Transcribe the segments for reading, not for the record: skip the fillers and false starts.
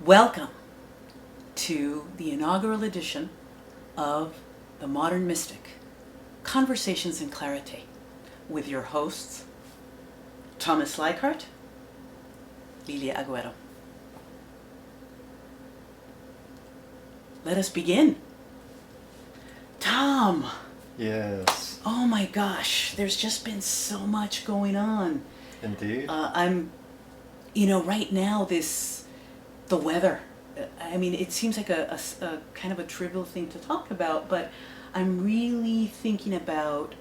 Welcome to the inaugural edition of The Modern Mystic, Conversations in Clarity, with your hosts, Thomas Leichardt, Lilia Agüero. Let us begin. Tom! Yes. Oh my gosh, there's just been so much going on. Indeed. Right now, the weather. I mean, it seems like a kind of a trivial thing to talk about, but I'm really thinking about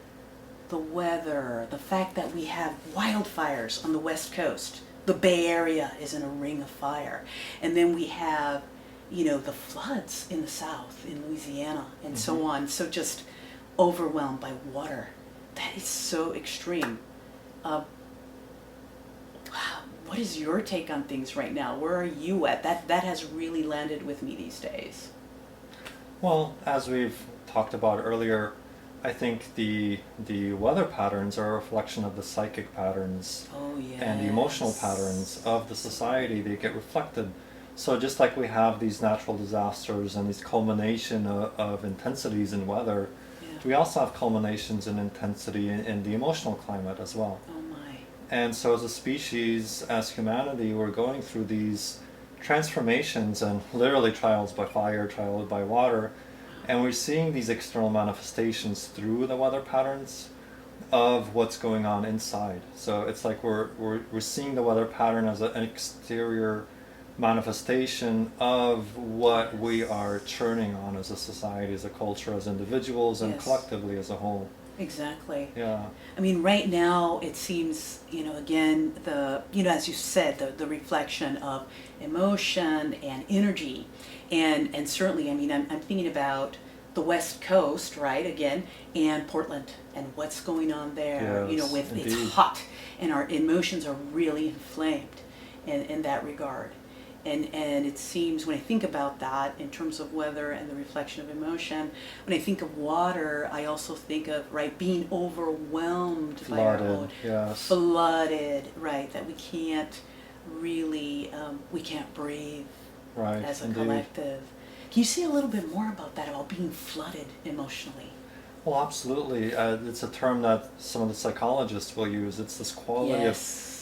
the weather, the fact that we have wildfires on the West Coast. The Bay Area is in a ring of fire. And then we have, the floods in the South, in Louisiana, and so on. So just overwhelmed by water. That is so extreme. What is your take on things right now? Where are you at? That has really landed with me these days. Well, as we've talked about earlier, I think the weather patterns are a reflection of the psychic patterns and the emotional patterns of the society. They get reflected. So just like we have these natural disasters and these culmination of intensities in weather, we also have culminations in intensity in the emotional climate as well. Oh my. And so as a species, as humanity, we're going through these transformations and literally trials by fire, trials by water, and we're seeing these external manifestations through the weather patterns of what's going on inside. So it's like we're seeing the weather pattern as an exterior manifestation of what we are churning on as a society, as a culture, as individuals, and collectively as a whole. Exactly. Yeah. I mean, right now it seems, again, as you said, the reflection of emotion and energy, and certainly, I mean, I'm thinking about the West Coast, right, again, and Portland, and what's going on there. Yes, It's indeed. hot, and our emotions are really inflamed in that regard. And it seems, when I think about that in terms of weather and the reflection of emotion, when I think of water, I also think of, being overwhelmed by our own, flooded, that we can't really, we can't breathe as a collective. Can you say a little bit more about that, about being flooded emotionally? Well, absolutely. It's a term that some of the psychologists will use. It's this quality of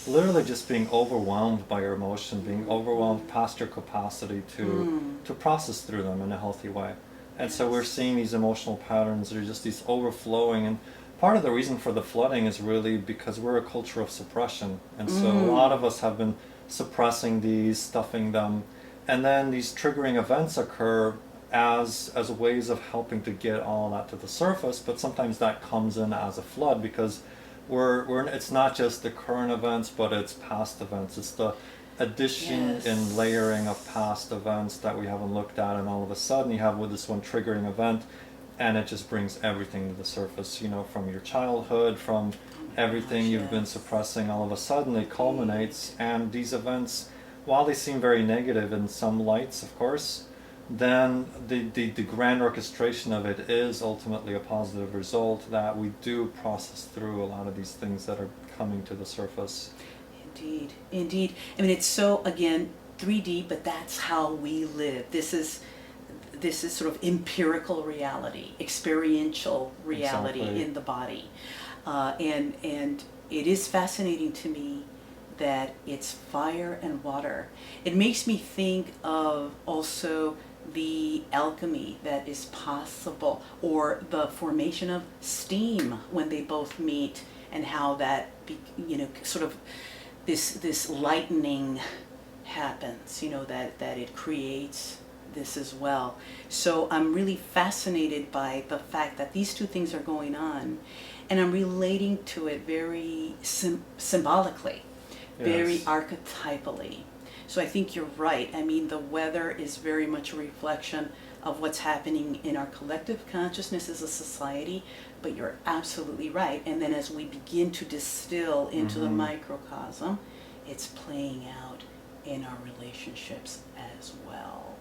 literally just being overwhelmed by your emotion, being overwhelmed past your capacity to process through them in a healthy way. And so we're seeing these emotional patterns, they're just these overflowing, and part of the reason for the flooding is really because we're a culture of suppression. And so a lot of us have been suppressing these, stuffing them, and then these triggering events occur as ways of helping to get all that to the surface, but sometimes that comes in as a flood because it's not just the current events, but it's past events. It's the addition and layering of past events that we haven't looked at, and all of a sudden you have with this one triggering event, and it just brings everything to the surface, from your childhood, from everything you've been suppressing. All of a sudden it culminates, and these events, while they seem very negative in some lights, of course, then the grand orchestration of it is ultimately a positive result, that we do process through a lot of these things that are coming to the surface. Indeed. I mean, it's so, again, 3D, but that's how we live. This is sort of empirical reality, experiential reality in the body. And it is fascinating to me that it's fire and water. It makes me think of also the alchemy that is possible, or the formation of steam when they both meet, and how that sort of this lightning happens, that it creates this as well. So I'm really fascinated by the fact that these two things are going on, and I'm relating to it very symbolically, very archetypally. So I think you're right. I mean, the weather is very much a reflection of what's happening in our collective consciousness as a society, but you're absolutely right. And then as we begin to distill into the microcosm, it's playing out in our relationships as well.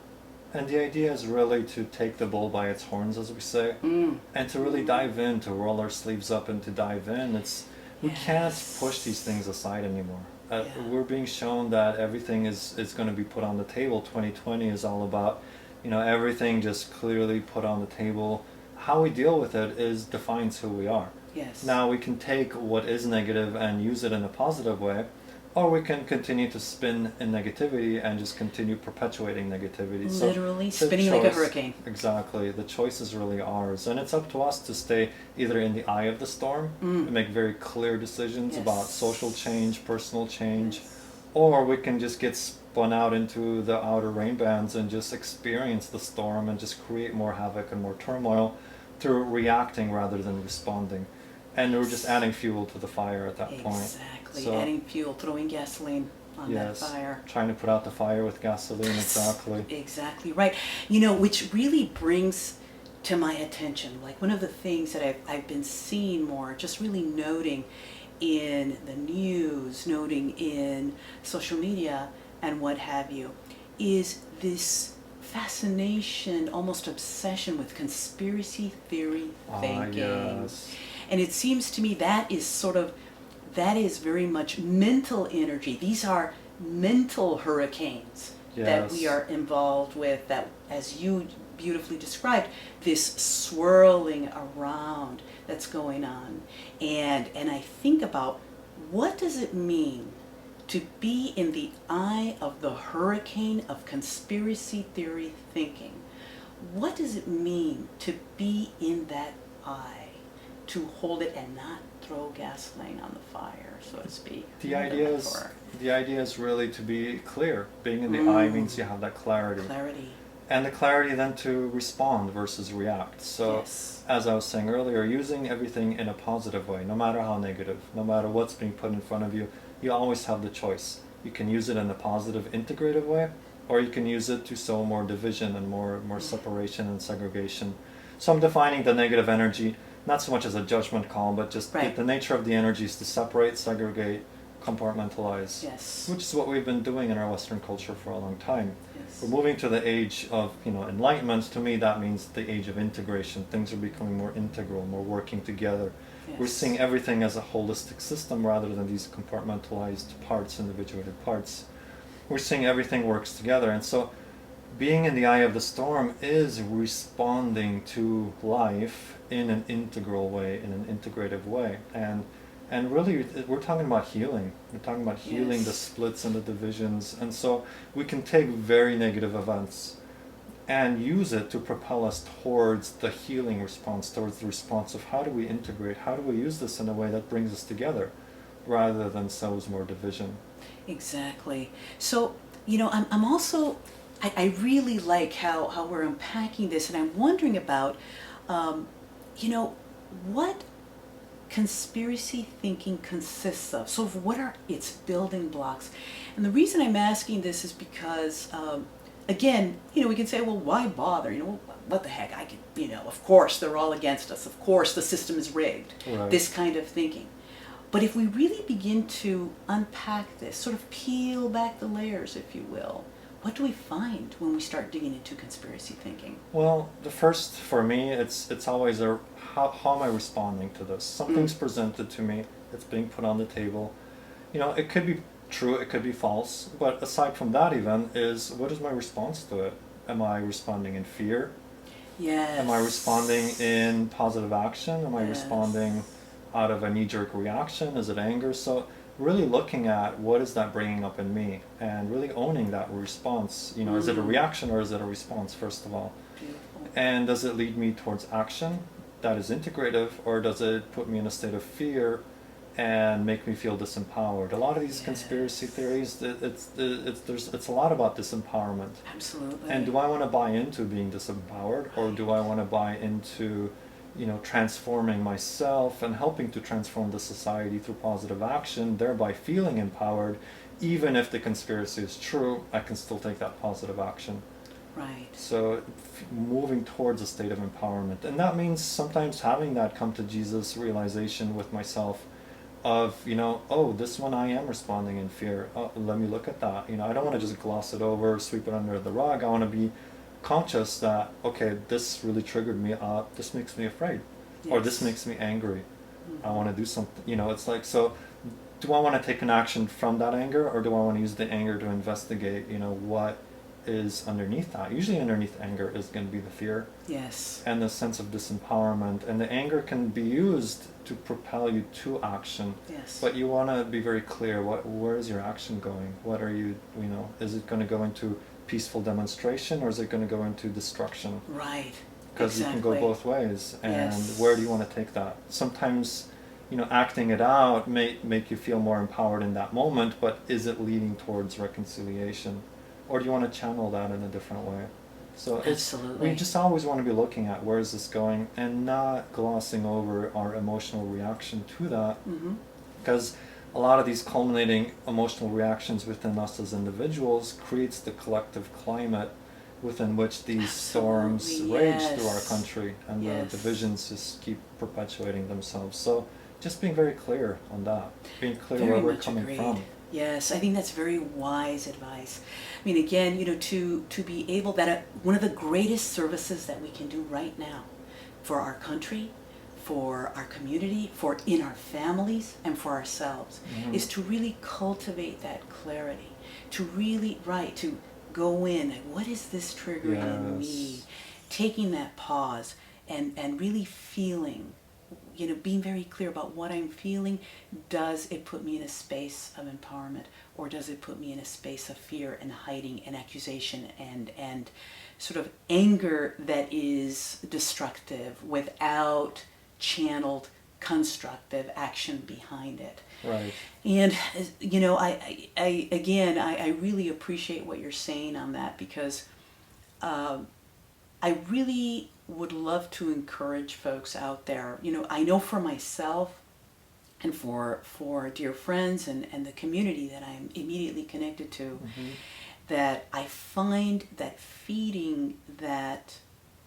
And the idea is really to take the bull by its horns, as we say, and to really dive in, to roll our sleeves up and to dive in. We can't push these things aside anymore. We're being shown that everything is going to be put on the table. 2020 is all about, everything just clearly put on the table. How we deal with it defines who we are. Yes. Now we can take what is negative and use it in a positive way, or we can continue to spin in negativity and just continue perpetuating negativity. Literally spinning like a hurricane. Exactly. The choice is really ours. And it's up to us to stay either in the eye of the storm and make very clear decisions about social change, personal change, or we can just get spun out into the outer rain bands and just experience the storm and just create more havoc and more turmoil through reacting rather than responding. And we're just adding fuel to the fire at that point. Exactly, so, adding fuel, throwing gasoline on that fire. Trying to put out the fire with gasoline, exactly. Exactly right. Which really brings to my attention, like one of the things that I've been seeing more, just really noting in the news, noting in social media and what have you, is this fascination, almost obsession with conspiracy theory thinking. Yes. And it seems to me that is very much mental energy. These are mental hurricanes that we are involved with, that, as you beautifully described, this swirling around that's going on. And I think about, what does it mean to be in the eye of the hurricane of conspiracy theory thinking? What does it mean to be in that eye? To hold it and not throw gasoline on the fire, so to speak. The idea is really to be clear. Being in the eye means you have that clarity. And the clarity then to respond versus react. So, as I was saying earlier, using everything in a positive way, no matter how negative, no matter what's being put in front of you, you always have the choice. You can use it in a positive, integrative way, or you can use it to sow more division and more separation and segregation. So I'm defining the negative energy not so much as a judgment call, but just the nature of the energy is to separate, segregate, compartmentalize, which is what we've been doing in our Western culture for a long time. We're moving to the age of enlightenment. To me, that means the age of integration. Things are becoming more integral, more working together. We're seeing everything as a holistic system rather than these compartmentalized parts, individuated parts. We're seeing everything works together, and so being in the eye of the storm is responding to life in an integral way, in an integrative way. And really, we're talking about healing. We're talking about healing the splits and the divisions. And so we can take very negative events and use it to propel us towards the healing response, towards the response of how do we integrate, how do we use this in a way that brings us together rather than sows more division. Exactly. So, I'm also... I really like how we're unpacking this, and I'm wondering about, what conspiracy thinking consists of. So what are its building blocks? And the reason I'm asking this is because, again, we can say, well, why bother? What the heck? Of course they're all against us. Of course the system is rigged. Right. This kind of thinking. But if we really begin to unpack this, sort of peel back the layers, if you will, what do we find when we start digging into conspiracy thinking? Well, the first, for me, it's always how am I responding to this? Something's presented to me, it's being put on the table. It could be true, it could be false, but aside from that even, what is my response to it? Am I responding in fear? Yes. Am I responding in positive action? Am I responding out of a knee-jerk reaction? Is it anger? So really looking at what is that bringing up in me and really owning that response. Is it a reaction or is it a response, first of all? Beautiful. And does it lead me towards action that is integrative, or does it put me in a state of fear and make me feel disempowered? A lot of these conspiracy theories, it's a lot about disempowerment. Absolutely. And do I want to buy into being disempowered, or do I want to buy into transforming myself and helping to transform the society through positive action, thereby feeling empowered? Even if the conspiracy is true, I can still take that positive action. Right. So moving towards a state of empowerment. And that means sometimes having that come to Jesus realization with myself of, this one I am responding in fear. Let me look at that. I don't want to just gloss it over, sweep it under the rug. I want to be conscious that, okay, this really triggered me, this makes me afraid, or this makes me angry. I want to do something, it's like, so do I want to take an action from that anger, or do I want to use the anger to investigate, what is underneath that? Usually underneath anger is going to be the fear. Yes. And the sense of disempowerment. And the anger can be used to propel you to action. Yes. But you want to be very clear, where is your action going? What are you, is it going to go into peaceful demonstration, or is it going to go into destruction? Right. Because exactly. you can go both ways. And Yes. where do you want to take that? Sometimes, acting it out may make you feel more empowered in that moment, but is it leading towards reconciliation? Or do you want to channel that in a different way? So Absolutely. we just always want to be looking at where is this going, and not glossing over our emotional reaction to that. Mm-hmm. Because a lot of these culminating emotional reactions within us as individuals creates the collective climate within which these storms Absolutely, rage through our yes. country, and Yes. the divisions just keep perpetuating themselves. So just being very clear on that, being clear Very where we're much coming agreed. from. Yes, I think that's very wise advice. I mean, again, to be able that one of the greatest services that we can do right now for our country, for our community, for in our families, and for ourselves, Mhm. is to really cultivate that clarity, to really, to go in, what is this triggering in me? Yes. Taking that pause and really feeling, being very clear about what I'm feeling. Does it put me in a space of empowerment, or does it put me in a space of fear and hiding and accusation and sort of anger that is destructive without channeled constructive action behind it? Right. And I really appreciate what you're saying on that, because I really would love to encourage folks out there. I know for myself and for dear friends and the community that I'm immediately connected to, Mm-hmm. that I find that feeding that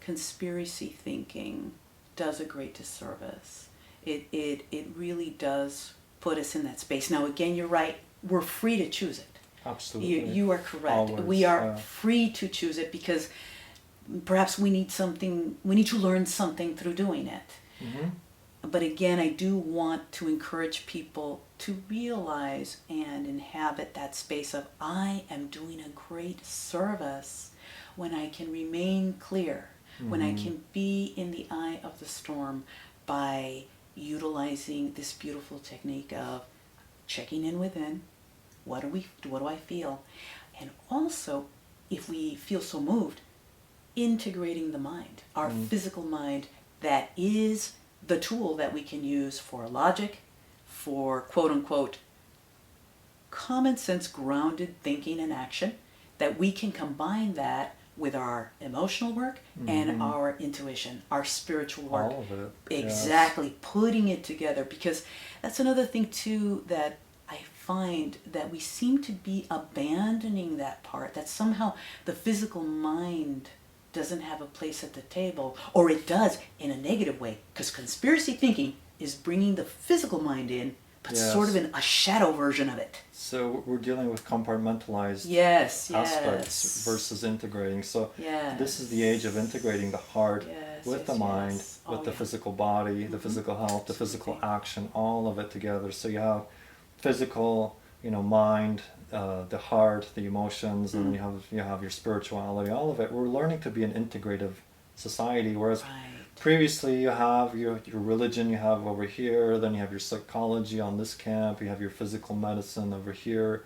conspiracy thinking does a great disservice. It really does put us in that space. Now, again, you're right. We're free to choose it. Absolutely. You are correct. Always, we are yeah. free to choose it, because perhaps we need to learn something through doing it. Mm-hmm. But again, I do want to encourage people to realize and inhabit that space of, I am doing a great service when I can remain clear, when I can be in the eye of the storm by utilizing this beautiful technique of checking in within. What do I feel? And also, if we feel so moved, integrating the mind, our physical mind, that is the tool that we can use for logic, for quote unquote common sense grounded thinking and action, that we can combine that with our emotional work and our intuition, our spiritual work. All of it. Exactly, Yes. putting it together, because that's another thing too that I find that we seem to be abandoning that part, that somehow the physical mind doesn't have a place at the table, or it does in a negative way, because conspiracy thinking is bringing the physical mind in, but Yes. sort of in a shadow version of it. So we're dealing with compartmentalized Yes, aspects versus integrating. So yes. this is the age of integrating the heart Yes, with yes, the mind, yes. with Oh, the yeah. physical body, the physical health, the physical Absolutely. action, all of it together. So you have physical, mind, the heart, the emotions, and then you have your spirituality, all of it. We're learning to be an integrative society, whereas Right. previously you have your religion you have over here, then you have your psychology on this camp, you have your physical medicine over here,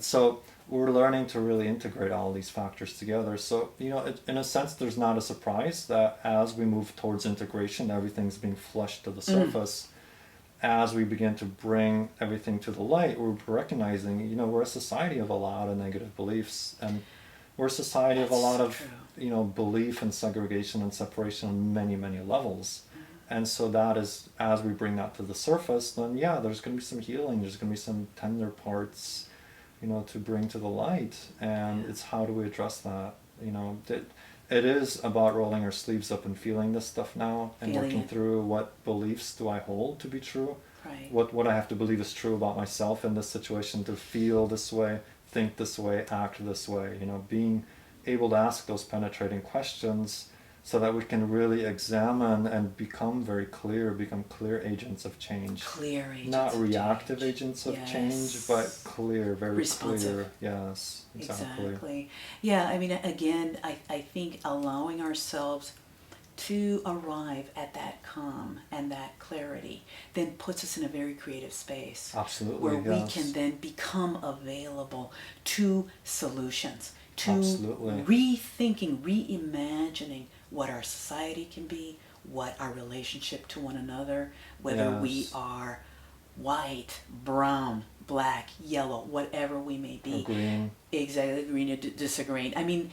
so we're learning to really integrate all these factors together. So in a sense, there's not a surprise that as we move towards integration, everything's being flushed to the surface. As we begin to bring everything to the light, we're recognizing, we're a society of a lot of negative beliefs, and we're a society of a lot of true. belief in segregation and separation on many, many levels. And so that is, as we bring that to the surface, then there's going to be some healing, there's going to be some tender parts, to bring to the light. And it's how do we address that? It is about rolling our sleeves up and feeling this stuff now, and Feeling working it. through what beliefs do I hold to be true, Right. what I have to believe is true about myself in this situation to feel this way, think this way, act this way. Being able to ask those penetrating questions so that we can really examine and become clear agents of change. Clear agents. Not of reactive change. agents of Yes. change, but clear, very Responsive. clear. Yes, exactly. Exactly. Yeah, I mean, again, I think allowing ourselves to arrive at that calm and that clarity then puts us in a very creative space. Absolutely, where we yes. can then become available to solutions, to Absolutely. rethinking, reimagining what our society can be, what our relationship to one another, whether we Yes. are white, brown, black, yellow, whatever we may be. Or green. Exactly, agreeing or disagreeing. I mean,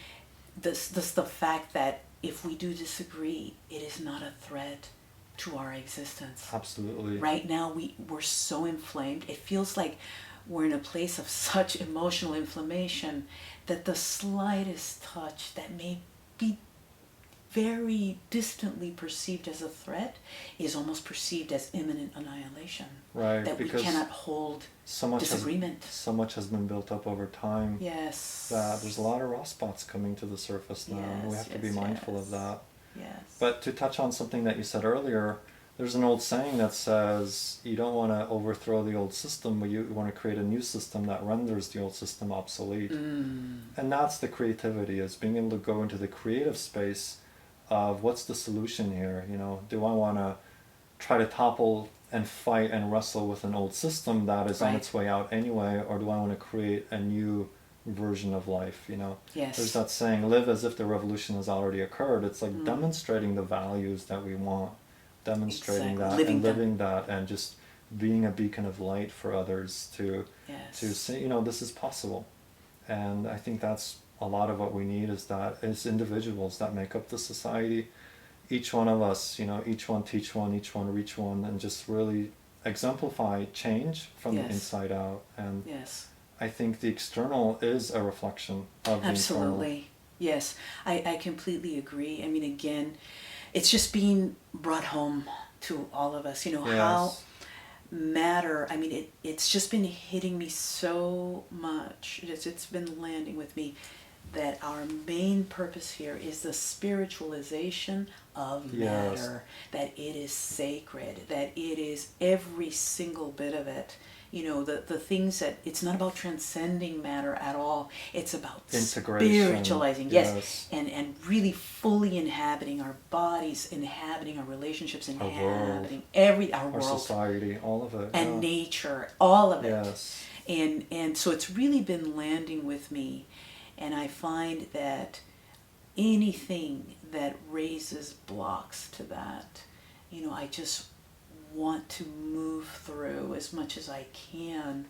this the fact that if we do disagree, it is not a threat to our existence. Absolutely. Right now, we're so inflamed. It feels like we're in a place of such emotional inflammation that the slightest touch that may be very distantly perceived as a threat is almost perceived as imminent annihilation. Right, That we because cannot hold so much disagreement. so much has been built up over time. Yes. There's a lot of raw spots coming to the surface now, and we Yes, have to be yes, mindful yes. of that. Yes. But to touch on something that you said earlier, there's an old saying that says you don't want to overthrow the old system, but you want to create a new system that renders the old system obsolete. And that's the creativity, is being able to go into the creative space of what's the solution here. Do I want to try to topple and fight and wrestle with an old system that is on Right. its way out anyway, or do I want to create a new version of life? Yes. There's that saying, live as if the revolution has already occurred. It's like Mm. demonstrating the values that we want, demonstrating Exactly. that Living and them. living that, and just being a beacon of light for others to Yes. say, this is possible. And I think that's a lot of what we need, is that as individuals that make up the society, each one of us, each one teach one, each one reach one, and just really exemplify change from the Yes. inside out. And Yes. I think the external is a reflection of the internal. Absolutely. Yes. I completely agree. I mean, again, it's just being brought home to all of us. How Yes. matter, I mean, it's just been hitting me so much. It's been landing with me that our main purpose here is the spiritualization of Yes. matter, that it is sacred, that it is every single bit of it. The things that, it's not about transcending matter at all. It's about Integration. spiritualizing, yes, Yes. and really fully inhabiting our bodies, inhabiting our relationships, Our world. inhabiting our Our world, society, all of it. and yeah. nature, all of it. Yes. And so it's really been landing with me, and I find that anything that raises blocks to that, I just want to move through as much as I can.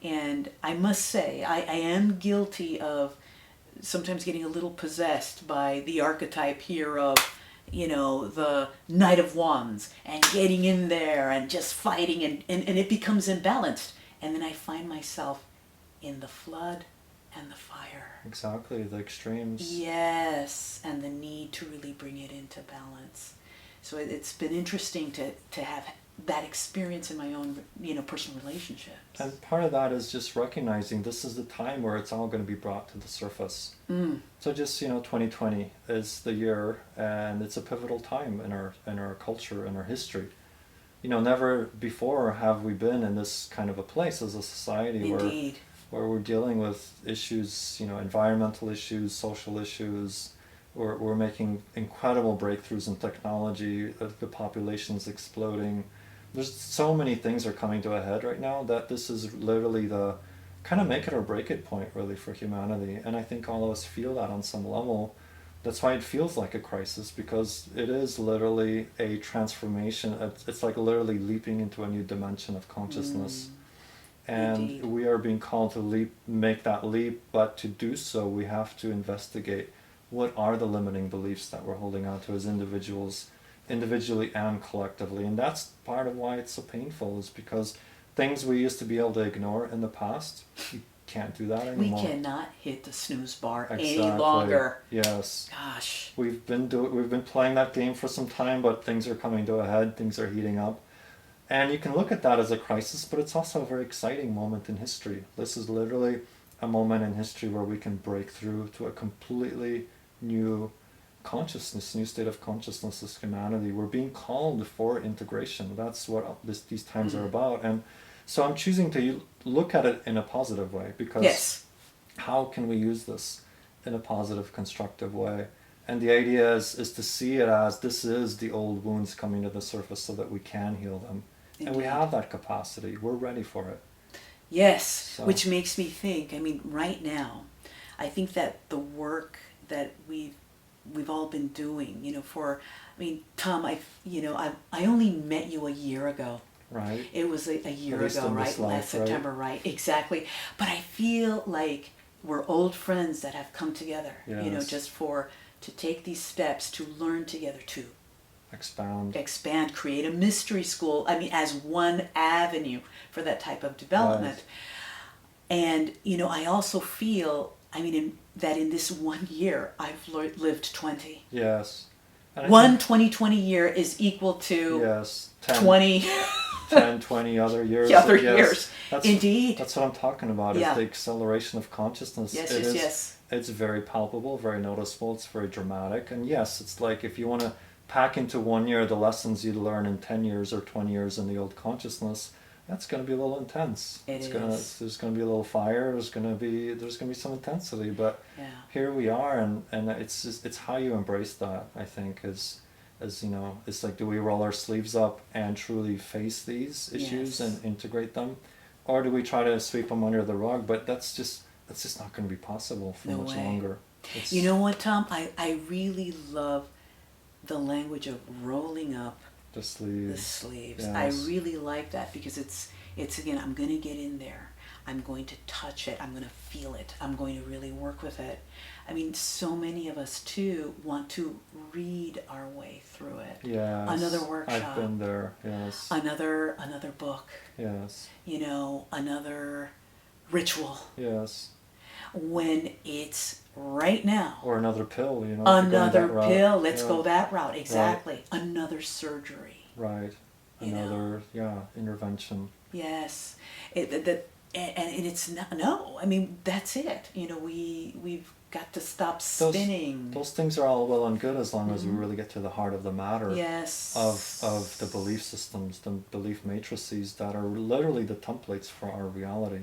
And I must say, I am guilty of sometimes getting a little possessed by the archetype here of, the Knight of Wands, and getting in there and just fighting, and it becomes imbalanced. And then I find myself in the flood and the fire. Exactly, the extremes. Yes, and the need to really bring it into balance. So it's been interesting to have that experience in my own, personal relationships. And part of that is just recognizing this is the time where it's all going to be brought to the surface. So just, 2020 is the year, and it's a pivotal time in our culture, in our history. Never before have we been in this kind of a place as a society Indeed. where we're dealing with issues, environmental issues, social issues. We're making incredible breakthroughs in technology. The population's exploding. There's so many things are coming to a head right now that this is literally the kind of make it or break it point, really, for humanity. And I think all of us feel that on some level. That's why it feels like a crisis, because it is literally a transformation. It's like literally leaping into a new dimension of consciousness. And Indeed. we are being called to make that leap, but to do so we have to investigate what are the limiting beliefs that we're holding on to as individuals, individually and collectively. And that's part of why it's so painful, is because things we used to be able to ignore in the past, we can't do that We anymore. cannot hit the snooze bar Exactly. any longer. Yes. Gosh. We've been playing that game for some time, but things are coming to a head, things are heating up. And you can look at that as a crisis, but it's also a very exciting moment in history. This is literally a moment in history where we can break through to a completely new consciousness, new state of consciousness as humanity. We're being called for integration. That's what these times are about. And so I'm choosing to look at it in a positive way, because Yes. how can we use this in a positive, constructive way? And the idea is to see it as this is the old wounds coming to the surface so that we can heal them. Indeed. And we have that capacity. We're ready for it. Yes, So. which makes me think, I mean, right now, I think that the work that we've all been doing, you know, Tom, I only met you a year ago. Right. It was a year ago, right? Last September, right? Exactly. But I feel like we're old friends that have come together, Yes. you know, just to take these steps to learn together, to expand, create a mystery school. I mean, as one avenue for that type of development. Right. And, you know, I also feel, I mean, that in this 1 year, I've lived 20. Yes. And one 2020 year is equal to yes, 20 20 other years. Years. That's, indeed. That's what I'm talking about, is the acceleration of consciousness. Yes, yes. It's very palpable, very noticeable, it's very dramatic. And yes, it's like if you want to pack into 1 year the lessons you'd learn in 10 years or 20 years in the old consciousness, that's going to be a little intense. There's going to be a little fire, there's going to be some intensity, but here we are, and it's how you embrace that, I think, is you know, it's like, do we roll our sleeves up and truly face these issues and integrate them, or do we try to sweep them under the rug? But that's just not going to be possible for much longer. You know what, Tom? I really love the language of rolling up the sleeves. Yes. I really like that, because it's again, I'm going to get in there. I'm going to touch it. I'm going to feel it. I'm going to really work with it. I mean, so many of us too want to read our way through it. Yes. Another workshop. I've been there. Yes. Another book. Yes. You know, another ritual. Yes. When it's right now. Or another pill, you know. Another pill. Let's go that route. Exactly. Right. Another surgery. Right. Another intervention. Yes. And it's not, no, I mean, that's it. You know, we've got to stop spinning. Those things are all well and good as long as we really get to the heart of the matter. Yes. Of the belief systems, the belief matrices that are literally the templates for our reality.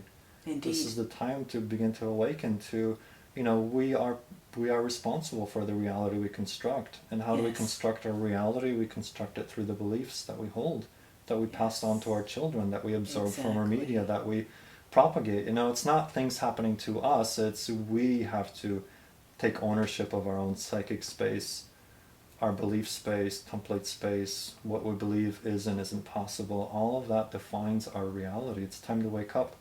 Indeed. This is the time to begin to awaken to, you know, we are responsible for the reality we construct. And how do we construct our reality? We construct it through the beliefs that we hold, that we pass on to our children, that we absorb from our media, that we propagate. You know, it's not things happening to us, it's we have to take ownership of our own psychic space, our belief space, template space, what we believe is and isn't possible. All of that defines our reality. It's time to wake up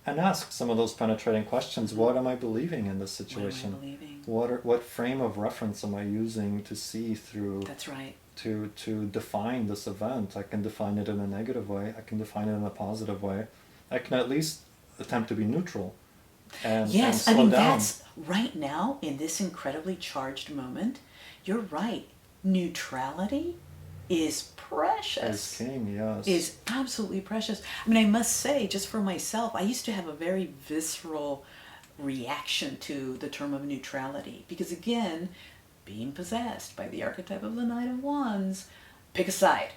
and ask some of those penetrating questions. What am I believing in this situation? What frame of reference am I using to see through? That's right. To define this event. I can define it in a negative way. I can define it in a positive way. I can at least attempt to be neutral and slow I mean, down. That's right now, in this incredibly charged moment, you're right. Neutrality is precious. Is king, yes. Is absolutely precious. I mean, I must say, just for myself, I used to have a very visceral reaction to the term of neutrality, because again, being possessed by the archetype of the Knight of Wands, pick a side.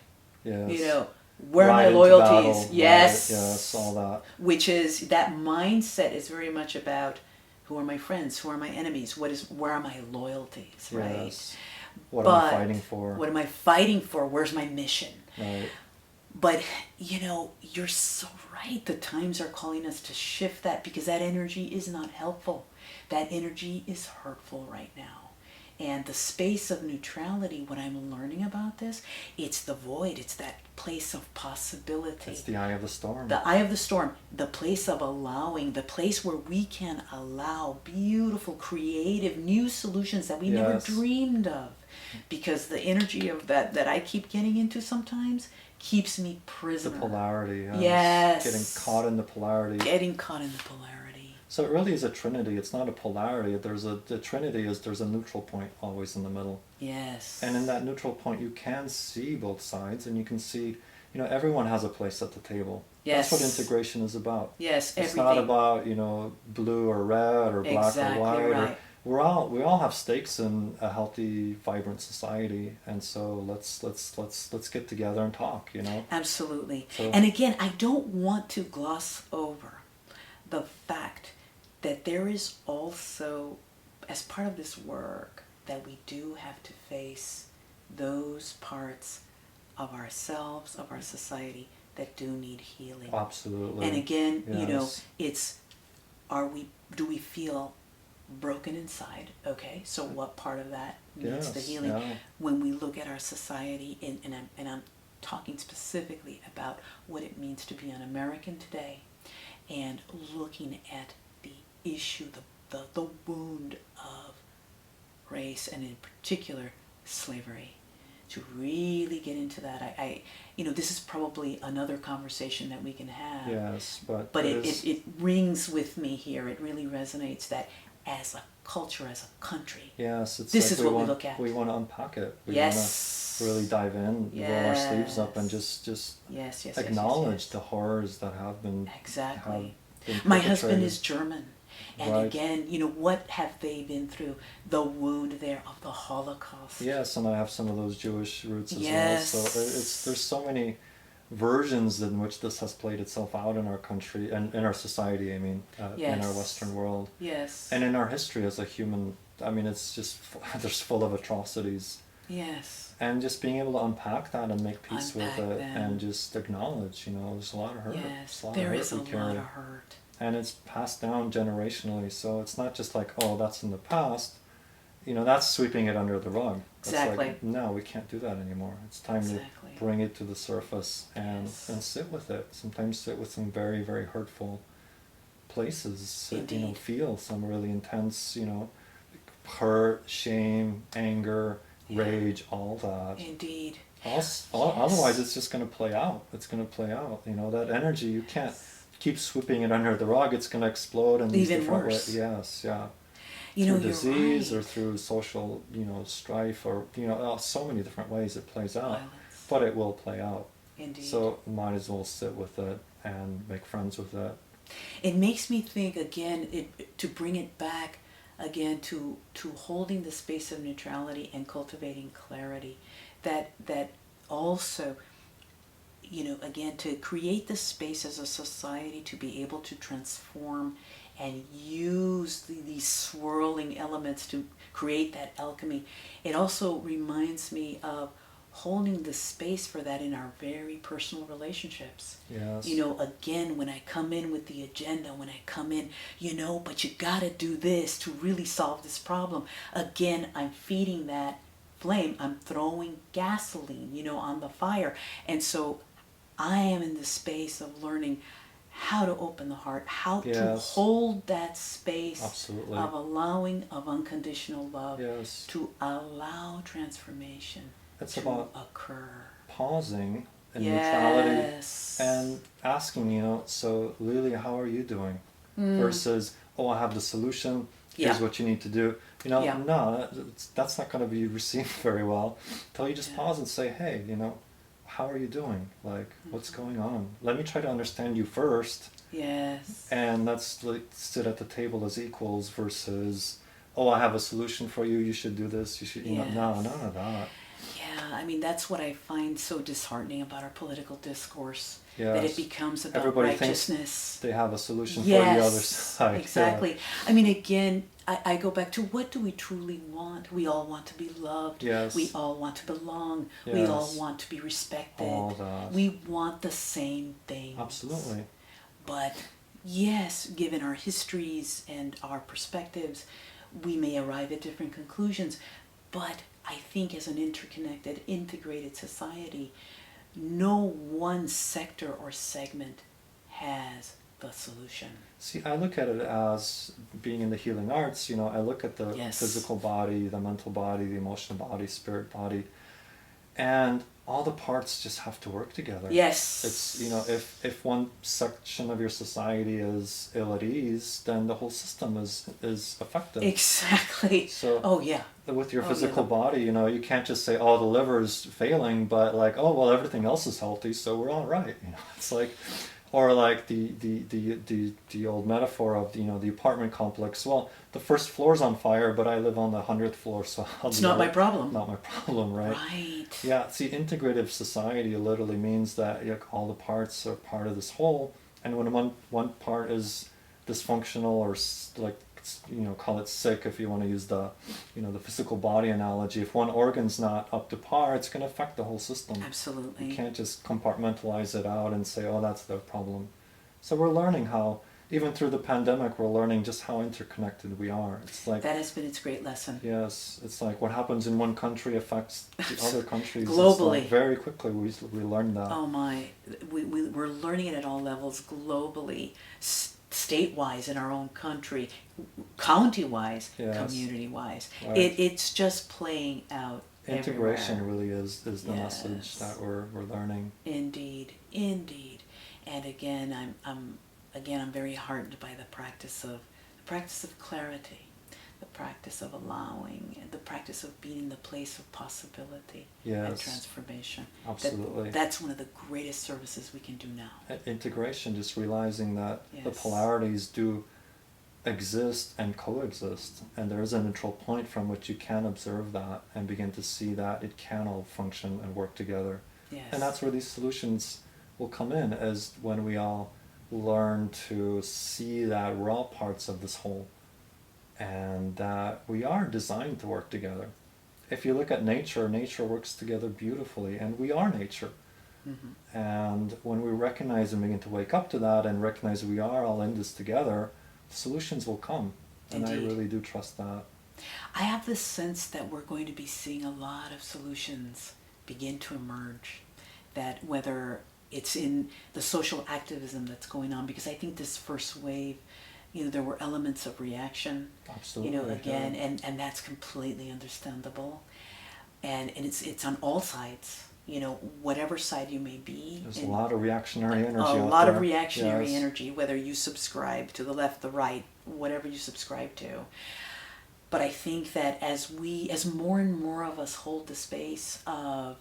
Yes. You know, where are my loyalties? Battle, yes. Right, yes, all that. Which is, that mindset is very much about, who are my friends? Who are my enemies? Where are my loyalties? Right. Yes. What am I fighting for? What am I fighting for? Where's my mission? Right. But, you know, you're so right. The times are calling us to shift that, because that energy is not helpful. That energy is hurtful right now. And the space of neutrality, what I'm learning about this, it's the void. It's that place of possibility. It's the eye of the storm. The eye of the storm. The place of allowing. The place where we can allow beautiful, creative, new solutions that we never dreamed of. Because the energy of that I keep getting into sometimes keeps me prisoner. The polarity. Yes. Getting caught in the polarity. So it really is a trinity. It's not a polarity. The trinity is there's a neutral point always in the middle. Yes. And in that neutral point, you can see both sides, and you can see, you know, everyone has a place at the table. Yes. That's what integration is about. Yes, It's not about, you know, blue or red or black or white. Right. we all have stakes in a healthy, vibrant society, and so let's get together and talk. Absolutely. So, And again, I don't want to gloss over the fact that there is also, as part of this work, that we do have to face those parts of ourselves, of our society, that do need healing. absolutely. And again, Yes. it's, do we feel broken inside? Okay, so what part of that needs the Yes, healing? yeah. When we look at our society, and I'm talking specifically about what it means to be an American today, and looking at the issue, the wound of race, and in particular slavery, to really get into that. I this is probably another conversation that we can have. Yes, But it rings with me here. It really resonates that as a culture, as a country. Yes, it's This like is what we look at. We want to unpack it. We Yes. want to really dive in, roll our sleeves up, and just Yes, acknowledge yes. the horrors that have been Exactly. been My husband perpetrated. is German. And Right. again, what have they been through? The wound there of the Holocaust. Yes, and I have some of those Jewish roots as Yes. well. So there's so many versions in which this has played itself out in our country and in our society. I mean, in our Yes. Western world, Yes. and in our history as a human. I mean, it's just there's full of atrocities. Yes. And just being able to unpack that and make peace Unpack with it, them. and just acknowledge, there's a lot of hurt. Yes. There's a lot There of is hurt a we carry. lot of hurt. And it's passed down generationally, so it's not just like, oh, that's in the past. That's sweeping it under the rug. It's Exactly. like, no, we can't do that anymore. It's time Exactly. to bring it to the surface and sit with it. Sometimes sit with some very, very hurtful places. Indeed. Feel some really intense, hurt, shame, anger, Yeah. rage, all that. Indeed. Otherwise, it's just going to play out. It's going to play out. That energy, you can't keep sweeping it under the rug. It's going to explode in these Even different worse. ways. Yes, yeah. Through Through you're disease right. or through social, strife, or so many different ways it plays out. Violence. But it will play out. Indeed. So might as well sit with it and make friends with it. It makes me think again, to bring it back again to holding the space of neutrality and cultivating clarity, that also, again, to create the space as a society to be able to transform and use these swirling elements to create that alchemy. It also reminds me of holding the space for that in our very personal relationships. Yes. Again, when I come in with the agenda, when I come in, but you gotta do this to really solve this problem. Again, I'm feeding that flame. I'm throwing gasoline, on the fire. And so I am in the space of learning how to open the heart, how to Yes. hold that space Absolutely. of allowing, of unconditional love, Yes. to allow transformation It's to about occur. pausing and Yes. neutrality and asking, so Lilia, how are you doing? Versus, oh, I have the solution. Here's Yeah. what you need to do. Yeah. No, that's not going to be received very well. Until you just Yeah. pause and say, hey, how are you doing? Like, what's going on? Let me try to understand you first. Yes. And let's sit at the table as equals versus, oh, I have a solution for you. You should do this. You should, no, Yes. none of that. Yeah, that's what I find so disheartening about our political discourse. Yes. That it becomes about Everybody righteousness. thinks they have a solution Yes, for the other side. exactly. Again, I go back to, what do we truly want? We all want to be loved. Yes. We all want to belong. We all Yes. want to be respected. All that. We want the same thing. Absolutely. But yes, given our histories and our perspectives, we may arrive at different conclusions. But I think as an interconnected, integrated society, no one sector or segment has the solution. See, I look at it as being in the healing arts, I look at the Yes. physical body, the mental body, the emotional body, spirit body, and all the parts just have to work together. Yes. It's, if one section of your society is ill at ease, then the whole system is affected. Exactly. So, oh, yeah. with your Oh, physical yeah. body, you can't just say, oh, the liver's failing, but like, oh, well, everything else is healthy, so we're all right. It's like, Or like the old metaphor of, you know, the apartment complex. Well, the first floor's on fire, but I live on the 100th floor, so it's not my problem. Not my problem, right? Right. Yeah. See, integrative society literally means that, like, all the parts are part of this whole, and when one part is dysfunctional or like, you know, call it sick if you want to use the, you know, the physical body analogy. If one organ's not up to par, it's going to affect the whole system. Absolutely. You can't just compartmentalize it out and say, oh, that's their problem. So we're learning how, even through the pandemic, we're learning just how interconnected we are. It's like that has been its great lesson. Yes, it's like what happens in one country affects the other countries globally. Like very quickly. We learned that. Oh my, we're learning it at all levels globally, state-wise in our own country, county-wise, Yes. community-wise. Right. It's just playing out. Integration everywhere. really is the Yes. message that we're learning. Indeed, indeed. And again, I'm very heartened by the practice of clarity, the practice of allowing, and the practice of being in the place of possibility and Yes. transformation. Absolutely. That's one of the greatest services we can do now. Integration, just realizing that the Yes. polarities do exist and coexist, and there is a neutral point from which you can observe that and begin to see that it can all function and work together. Yes. And that's where these solutions will come in, as when we all learn to see that we're all parts of this whole, and that we are designed to work together. If you look at nature, nature works together beautifully, and we are nature. Mm-hmm. And when we recognize and begin to wake up to that and recognize we are all in this together, solutions will come. And Indeed. I really do trust that. I have this sense that we're going to be seeing a lot of solutions begin to emerge, that whether it's in the social activism that's going on, because I think this first wave, you know, there were elements of reaction, Absolutely. you know, again, yeah. and that's completely understandable. And it's on all sides, you know, whatever side you may be. There's a lot of reactionary energy A out lot there. of reactionary Yes. energy, whether you subscribe to the left, the right, whatever you subscribe to. But I think that as more and more of us hold the space of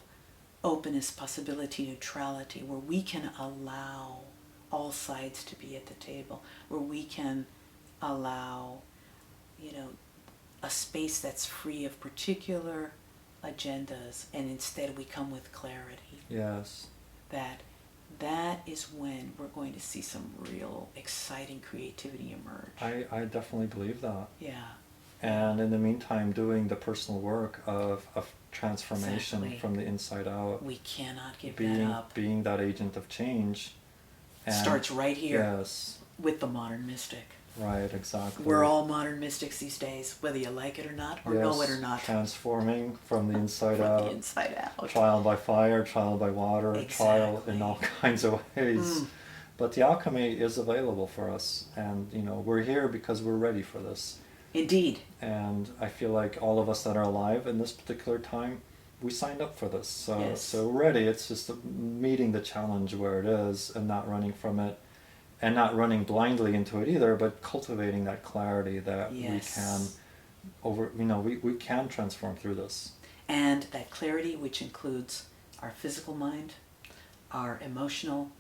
openness, possibility, neutrality, where we can allow all sides to be at the table, where we can allow, you know, a space that's free of particular agendas, and instead we come with clarity. Yes. That is when we're going to see some real exciting creativity emerge. I definitely believe that. Yeah. And in the meantime, doing the personal work of transformation Exactly. from the inside out. We cannot give being, that up. Being that agent of change. And Starts right here. Yes. With the modern mystic. Right, exactly. We're all modern mystics these days, whether you like it or not, or know it or not. Transforming from the inside From out. the inside out. Trial by fire, trial by water, trial Exactly. in all kinds of ways. But the alchemy is available for us, and you know, we're here because we're ready for this. Indeed. And I feel like all of us that are alive in this particular time, we signed up for this. So Yes. so we're ready. It's just meeting the challenge where it is and not running from it, and not running blindly into it either, but cultivating that clarity that Yes. we can transform through this. And that clarity, which includes our physical mind, our emotional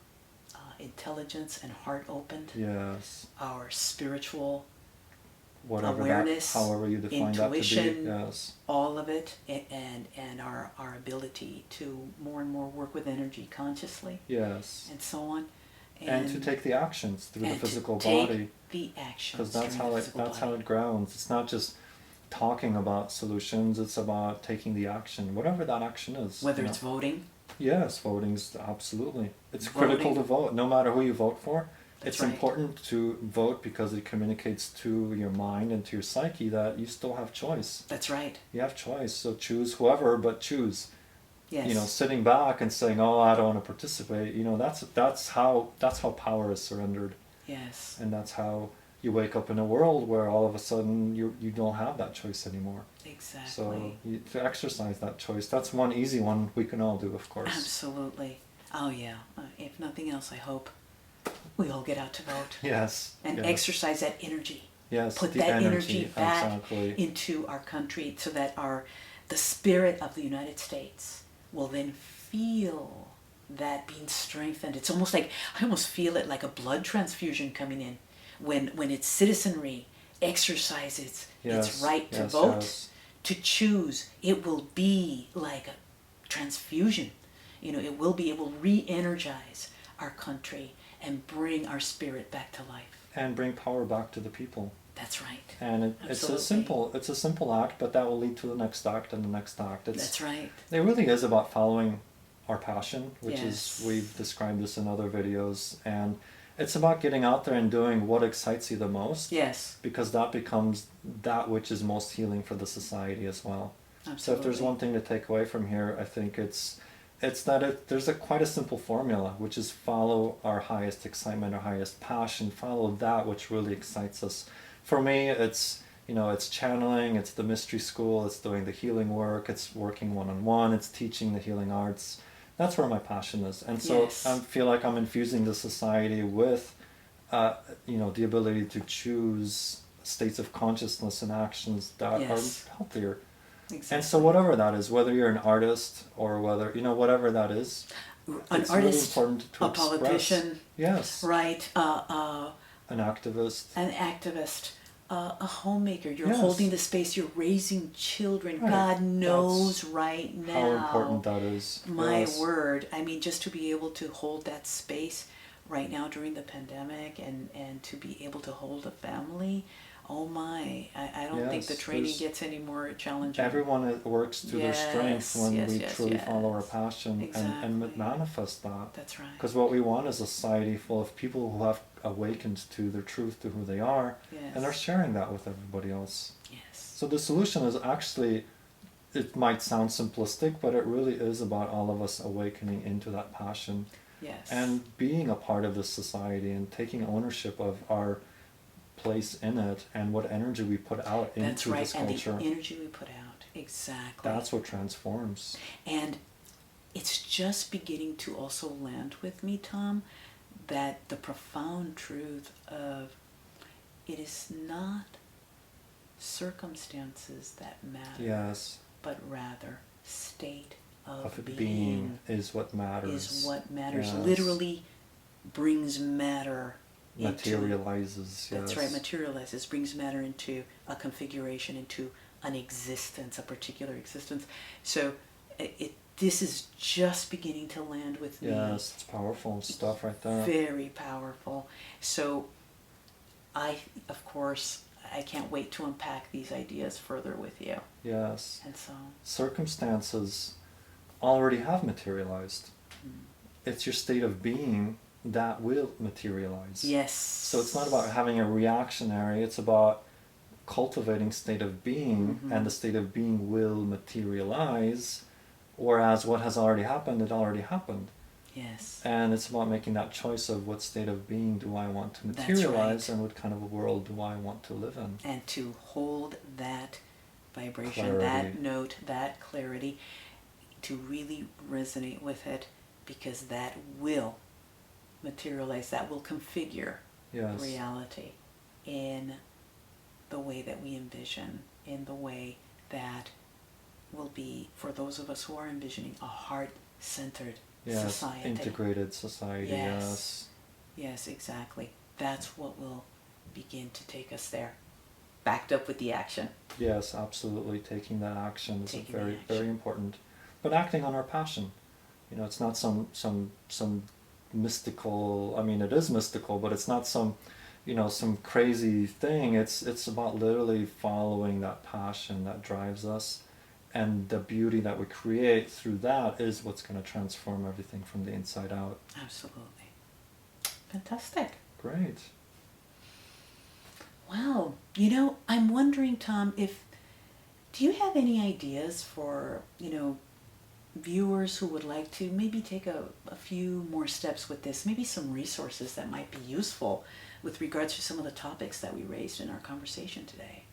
intelligence and heart opened, Yes. our spiritual Whatever awareness, that, however you define that to be. intuition, Yes. all of it, and our ability to more and more work with energy consciously, Yes. and so on. And to take the actions through the and physical to take body. the actions Because that's through how the it physical how body. it grounds. It's not just talking about solutions, it's about taking the action, whatever that action is. Whether you it's know. voting. Yes, voting's absolutely. It's Voting. critical to vote, no matter who you vote for. That's It's right. important to vote because it communicates to your mind and to your psyche that you still have choice. That's right. You have choice, so choose whoever, but choose. Yes. You know, sitting back and saying, "Oh, I don't want to participate." You know, that's how power is surrendered, Yes. and that's how you wake up in a world where all of a sudden you don't have that choice anymore. Exactly. So to exercise that choice, that's one easy one we can all do, of course. Absolutely. Oh yeah. If nothing else, I hope we all get out to vote Yes. and yes. exercise that energy. Yes. Put the that energy back exactly. into our country, so that the spirit of the United States will then feel that being strengthened. It's almost like, I almost feel it like a blood transfusion coming in when its citizenry exercises its right to vote, to choose. It will be like a transfusion. It will be able to re-energize our country and bring our spirit back to life. And bring power back to the people. That's right. And it's a simple act, but that will lead to the next act and the next act. That's right. It really is about following our passion, which is, we've described this in other videos, and it's about getting out there and doing what excites you the most. Yes. Because that becomes that which is most healing for the society as well. Absolutely. So if there's one thing to take away from here, I think it's that there's quite a simple formula, which is follow our highest excitement, our highest passion, follow that which really excites us. For me, it's channeling, it's the mystery school, it's doing the healing work, it's working one-on-one, it's teaching the healing arts. That's where my passion is. And so I feel like I'm infusing the society with, the ability to choose states of consciousness and actions that are healthier. Exactly. And so whatever that is, whether you're an artist or whether, whatever that is, an it's artist, really important to a express. politician, yes, right, an activist, a homemaker. You're holding the space. You're raising children. Right. God knows right now how important that is. My word. I mean, just to be able to hold that space right now during the pandemic, and to be able to hold a family. Oh my, I don't think the training gets any more challenging. Everyone works to their strengths when we truly follow our passion and manifest that. That's right. Because what we want is a society full of people who have awakened to their truth, to who they are, and are sharing that with everybody else. Yes. So the solution is actually, it might sound simplistic, but it really is about all of us awakening into that passion. Yes. And being a part of this society and taking ownership of our place in it and what energy we put out into this culture. And the energy we put out, exactly. That's what transforms. And it's just beginning to also land with me, Tom, that the profound truth of it is not circumstances that matter. Yes. But rather state of being is what matters. Is what matters. Yes. Literally brings matter. Materializes. That's right, materializes, brings matter into a configuration, into an existence, a particular existence. So this is just beginning to land with me. Yes, it's powerful stuff right there. Very powerful. So I can't wait to unpack these ideas further with you. Yes. And so circumstances already have materialized. It's your state of being that will materialize. Yes. So it's not about having a reactionary, it's about cultivating state of being, and the state of being will materialize, whereas what has already happened, it already happened. Yes. And it's about making that choice of what state of being do I want to materialize, and what kind of a world do I want to live in. And to hold that vibration, clarity. That note, that clarity, to really resonate with it, because that will materialize, that will configure reality in the way that we envision, in the way that will be, for those of us who are envisioning, a heart-centered society. Integrated society, yes. Yes, exactly. That's what will begin to take us there, backed up with the action. Yes, absolutely. Taking that action is very, very important. But acting on our passion. It's not some mystical, I mean, it is mystical, but it's not some crazy thing. It's about literally following that passion that drives us, and the beauty that we create through that is what's going to transform everything from the inside out. Absolutely. Fantastic. Great. Wow. I'm wondering, Tom, do you have any ideas for, viewers who would like to maybe take a few more steps with this, maybe some resources that might be useful with regards to some of the topics that we raised in our conversation today?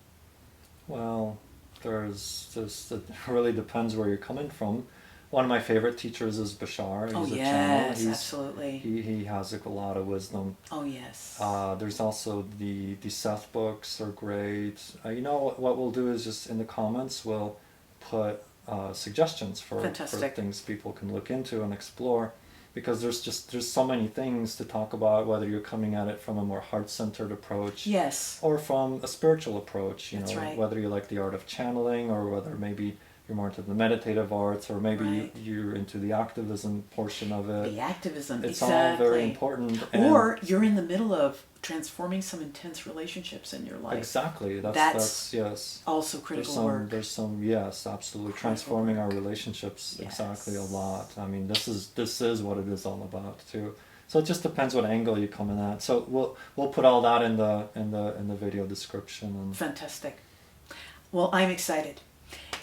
Well, it really depends where you're coming from. One of my favorite teachers is Bashar. He's a channel. Absolutely. He has a lot of wisdom. Oh, yes. There's also the Seth books are great. What we'll do is just in the comments we'll put suggestions for things people can look into and explore, because there's so many things to talk about, whether you're coming at it from a more heart-centered approach, Yes. or from a spiritual approach, That's right. whether you like the art of channeling, or whether maybe you're more into the meditative arts, or maybe Right. you're into the activism portion of it. The activism, It's exactly. all very important. Or you're in the middle of transforming some intense relationships in your life. Exactly. That's yes. also critical work. There's some yes, absolutely Critical transforming our work. relationships Yes. exactly a lot. I mean, this is what it is all about too. So it just depends what angle you come in at. So we'll put all that in the video description. And Fantastic. Well, I'm excited.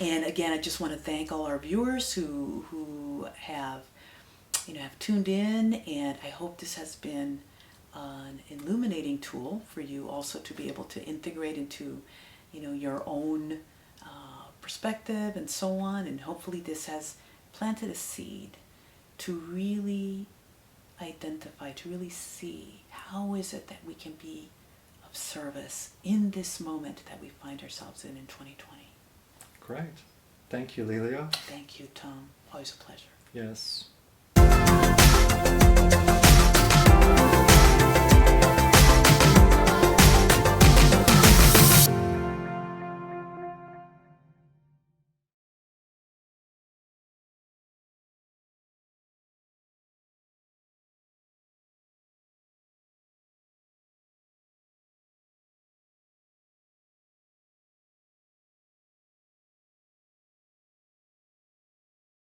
And again, I just want to thank all our viewers who have tuned in, and I hope this has been an illuminating tool for you also to be able to integrate into your own perspective and so on. And hopefully this has planted a seed to really identify, to really see how is it that we can be of service in this moment that we find ourselves in 2020. great. Thank you, Lilia. Thank you, Tom. Always a pleasure. Yes.